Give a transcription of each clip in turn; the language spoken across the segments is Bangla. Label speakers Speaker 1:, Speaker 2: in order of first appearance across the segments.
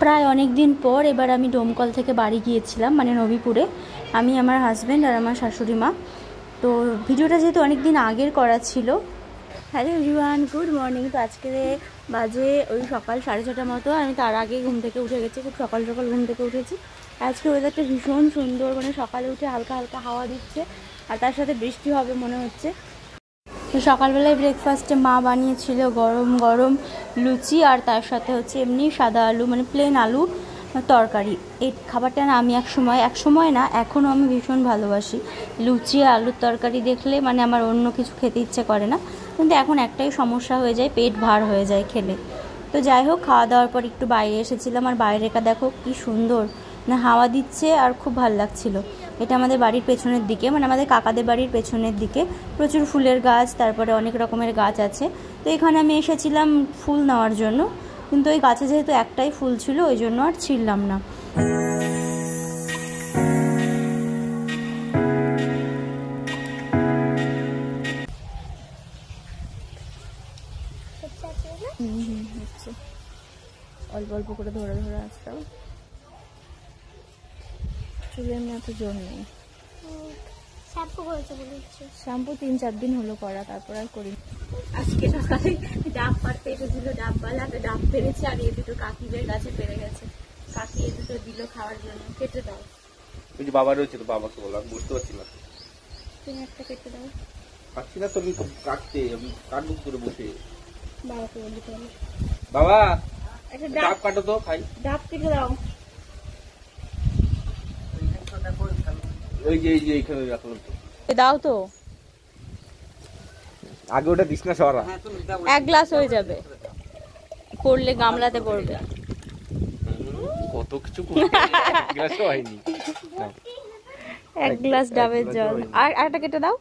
Speaker 1: প্রায় অনেক দিন পর এবার আমি ডোমকল থেকে বাড়ি গিয়েছিলাম, মানে নবীপুরে। আমি, আমার হাজব্যান্ড আর আমার শাশুড়ি মা। তো ভিডিওটা যেহেতু অনেক দিন আগের করা ছিল। Hello everyone, good morning. তো আজকে বাজে ওই সকাল 6:30 মতো। আমি তার আগে ঘুম থেকে উঠে গেছি, খুব সকাল সকাল ঘুম থেকে উঠেছি। আজকে ওয়েদারটা ভীষণ সুন্দর, মানে সকালে উঠে হালকা হালকা হাওয়া দিচ্ছে আর তার সাথে বৃষ্টি হবে মনে হচ্ছে। তো সকালবেলায় ব্রেকফাস্টে মা বানিয়েছিল গরম গরম লুচি আর তার সাথে হচ্ছে এমনি সাদা আলু, মানে প্লেন আলু তরকারি। এই খাবারটা না আমি এক সময় না, এখনও আমি ভীষণ ভালোবাসি। লুচি আর আলুর তরকারি দেখলে মানে আমার অন্য কিছু খেতে ইচ্ছে করে না, কিন্তু এখন একটাই সমস্যা হয়ে যায়, পেট ভার হয়ে যায় খেলে। তো যাই হোক, খাওয়া দাওয়ার পর একটু বাইরে এসেছিলাম, আর বাইরেটা দেখো কি সুন্দর, না হাওয়া দিচ্ছে আর খুব ভালো লাগছিল। এটা আমাদের বাড়ির পেছনের দিকে, মানে আমাদের কাকাদের বাড়ির পেছনের দিকে প্রচুর ফুলের গাছ, তারপরে অনেক রকমের গাছ আছে। তো এখানে আমি এসেছিলাম ফুল নেওয়ার জন্য, কিন্তু ওই গাছে যেহেতু একটাই ফুল ছিল ওই জন্য আর ছিললাম না। অল্প অল্প করে ধরে ধরে আসতাম, চুলের না এত জোর নেই। শ্যাম্পু 3-4 দিন হলো করা, তারপর আর করি। আজকে সকালে ডাব পাড়তে এসেছিল, ডাবওয়ালা তো ডাব পেরেছে আর এই দুটো কাকিদের গাছে পেরে গেছে। কাকি এই দুটো দিল খাওয়ার জন্য। কেটে দাও।
Speaker 2: ওই যে বাবা রয়েছে, তো বাবাকে বললাম, বুঝতে পারছি না।
Speaker 1: তুমি একটা কেটে দাও।
Speaker 2: পাচ্ছি না তো, আমি কাটতে, আমি কাটবো করে বসে।
Speaker 1: বাবাকে বলি তাহলে।
Speaker 2: বাবা
Speaker 1: একটা
Speaker 2: ডাব কাটো তো, খাই।
Speaker 1: ডাব কেটে দাও।
Speaker 2: ওই যে এইখানে রাখলাম তো,
Speaker 1: দাও তো।
Speaker 2: আগে ওটা দিস না সরা।
Speaker 1: 1 গ্লাস হয়ে যাবে, পড়লে গামলাতে পড়বে।
Speaker 2: কত কিছু গ্লাসও হয়নি।
Speaker 1: 1 গ্লাস ডাবের জল। আর একটা কেটে দাও।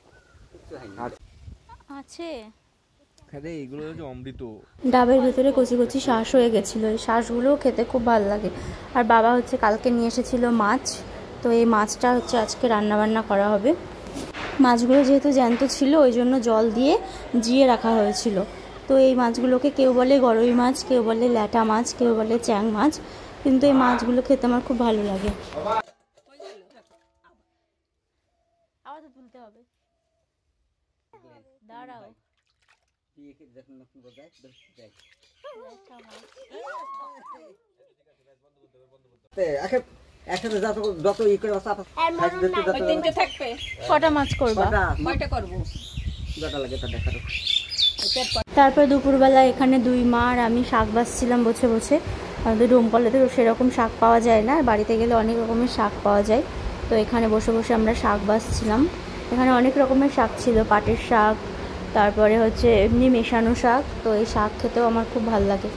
Speaker 1: আছে
Speaker 2: এগুলো হচ্ছে অমৃত।
Speaker 1: ডাবের ভেতরে কচি কচি শ্বাস হয়ে গেছিল, এই শ্বাসগুলো খেতে খুব ভালো লাগে। আর বাবা হচ্ছে কালকে নিয়ে এসেছিল মাছ, তো এই মাছটা হচ্ছে আজকে রান্নাবান্না করা হবে। মাছগুলো যেহেতু জ্যান্ত ছিল ওই জন্য জল দিয়ে জিয়ে রাখা হয়েছিল। তো এই মাছগুলোকে কেউ বলে গরই মাছ, কেউ বলে ল্যাটা মাছ, কেউ বলে চ্যাং মাছ, কিন্তু এই মাছগুলো খেতে আমার খুব ভালো লাগে। আবার তো তুলতে হবে, দাঁড়াও। কটা মাছ করবা? তারপর দুপুরবেলা এখানে 2 মা আর আমি শাক বাছছিলাম বসে বসে। আমাদের ডোমকলে তো সেরকম শাক পাওয়া যায় না, বাড়িতে গেলে অনেক রকমের শাক পাওয়া যায়। তো এখানে বসে বসে আমরা শাক বাছছিলাম। এখানে অনেক রকমের শাক ছিল, পাটের শাক, তারপরে হচ্ছে এমনি মেশানো শাক। তো এই শাক খেতেও আমার খুব ভালো লাগে।